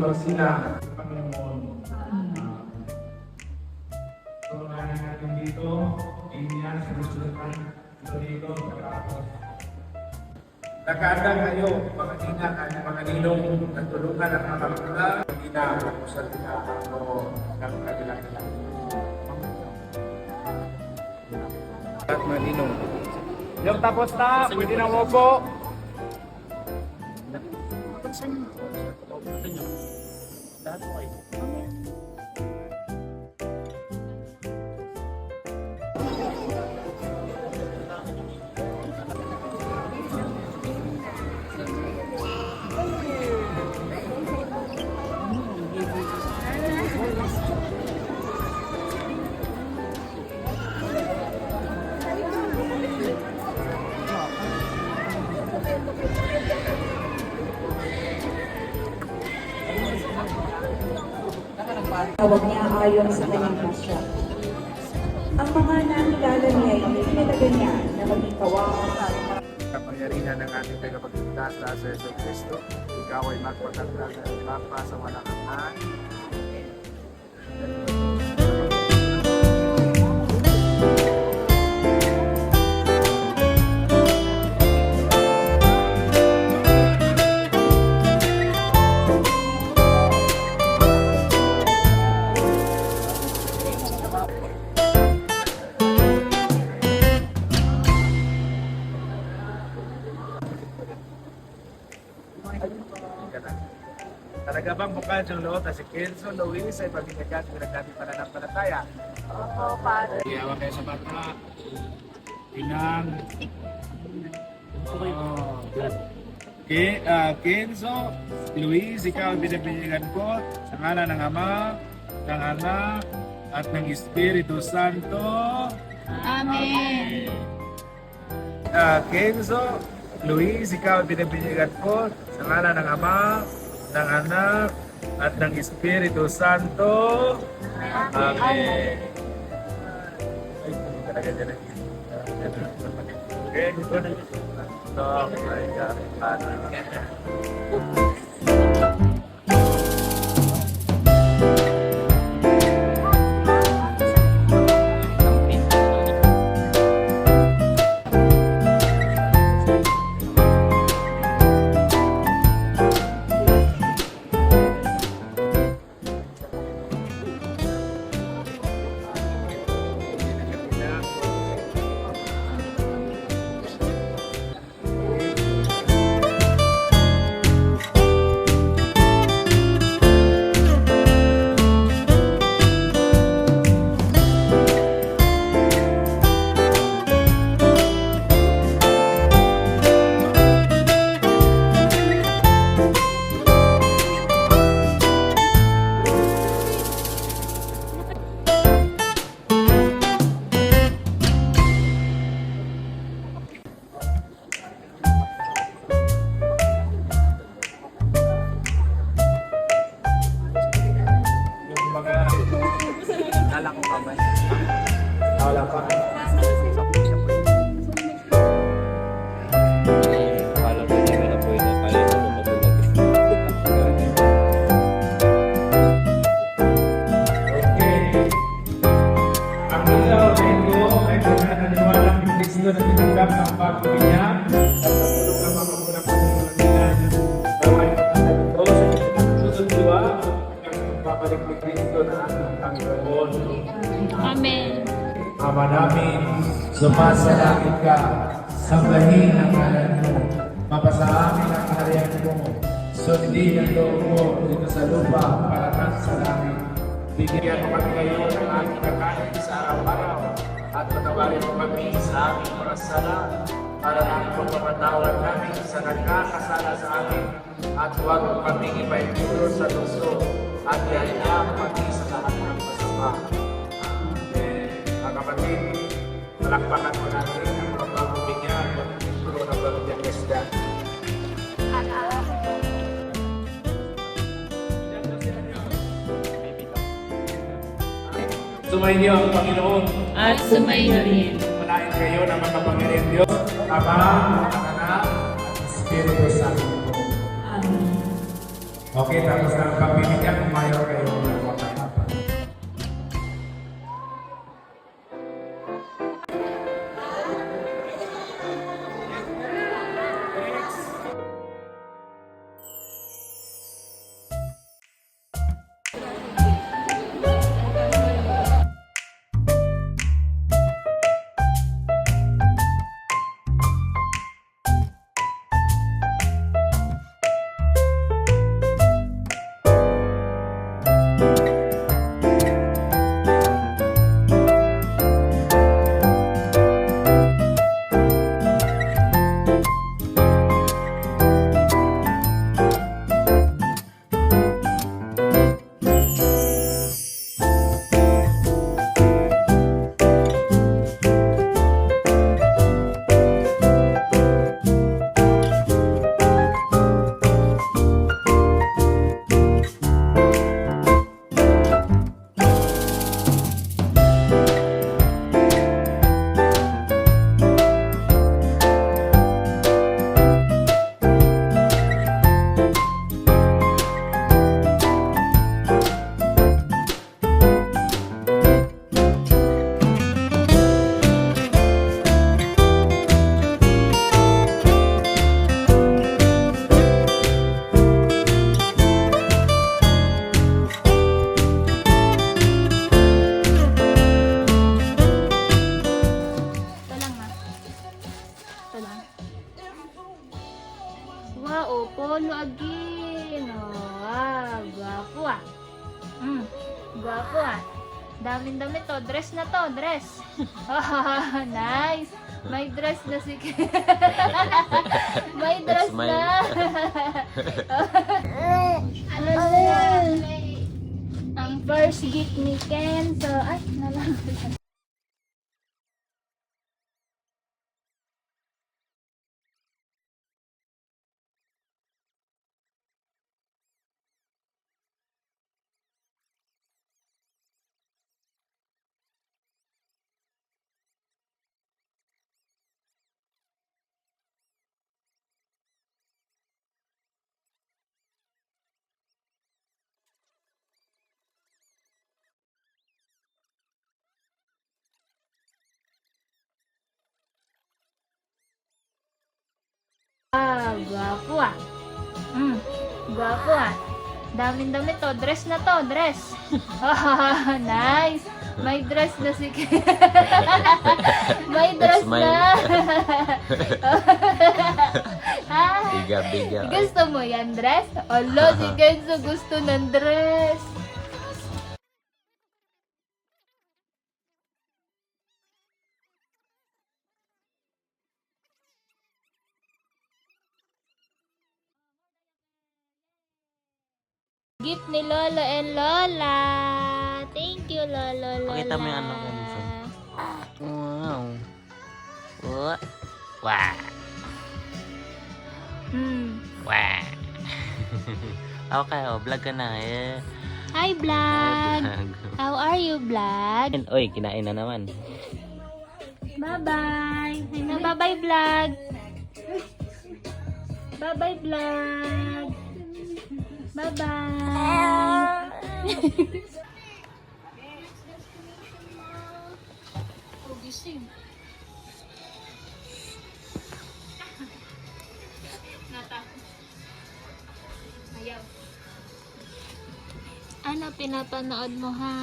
mo sila, Panginoon. So, natin dito, iniyan sa gustuhan dito, nakaandang kayo, mga ina, mga ninong, nagtulungan ang mga kapatid, hindi na ako sa tina o ng kabilang nila. At mga ninong. Yung tapos na, pwede na upo. Tawag niya ayon sa kanyang pasya. Ang mga nakilala niya ay pinatagan niya na maging kawawa sa Kapangyarihan ng ating tagapagligtas sa Yesu Cristo, ikaw ay magpagkakla sa Papa sa walang hanggan. Talaga bang bukal yung loob na si Kenzo Luis ay pagkakagat pinagdating pananampalataya? Opo, Padre. Iyawa kayo sa bata. Inang. Kenzo Luis, ikaw ang binibigyan ko sa ngalan ng Ama, ng Anak, at ng Espiritu Santo. Amen. Kenzo Luis, ikaw ang binibigyan ko sa ngalan ng Ama, ng Anak, at ng Espiritu Santo. Amen. Ay, talaga dyan eh. Okay, good. So, my God. Wala pa. Ang ilaw na ito ay pagkakaniwala ng Kristo na tinanggap ng bago niya at sa tulong ng mga mula-mula nila. Tawag ang ito sa susundiwa ang pagbabalik ni Kristo na ating Panginoon. Amen. Ama namin, sumasalangit ka, sambahin ang ngalan mo, mapasa amin ang kaharian mo, sundin ang loob mo dito sa lupa para sa langit. Bigyan mo kami ngayon ng aming kakain sa araw-araw at patawarin mo kami sa aming mga sala para namin pagpapatawad namin sa nagkakasala sa amin at huwag mo kami ipaituro sa gusto at yaya kami sa lahat ng masama. Mga kapatid, palakpakan mo natin ang mga bagong bigyan at puro ng bagong kesda. Sumainyo ang Panginoon At sumainyo rin. Manahin kayo ng makapangyarihan Diyos, Ama, Anak, at Espiritu Santo. Amen. Okay, tapos na ang pagpili niya, kumayaw kayo ng mga apat. Ito lang ha. Ito lang. Wow, polo again. Oh, wow, gwapo ah. Gwapo ah. Dami to. Dress na to, dress. Oh, nice. May dress na si May dress That's mine. na. Ano na? Ang first gift ni Ken. So, ay, nalang. Ah, gwapo ah. Gwapo ah. Dami to. Dress na to, dress. Oh, nice. May dress na si May dress That's mine. na. Ah, Biga. gusto mo yan, dress? Ala, si Kenzo gusto ng dress. Gift ni Lolo and Lola. Thank you, Lolo, Lola. Pakita mo yung ano, Kenzo. Wow. Wow. Wow. Wow. Okay, vlog ka na eh. Hi, vlog. How are you, vlog? Oy, kinain na naman. Bye-bye. Ay na, bye-bye, vlog. Bye-bye, vlog. Bye-bye. Gising. Natakot. Ayaw. Ano pinapanood mo, ha?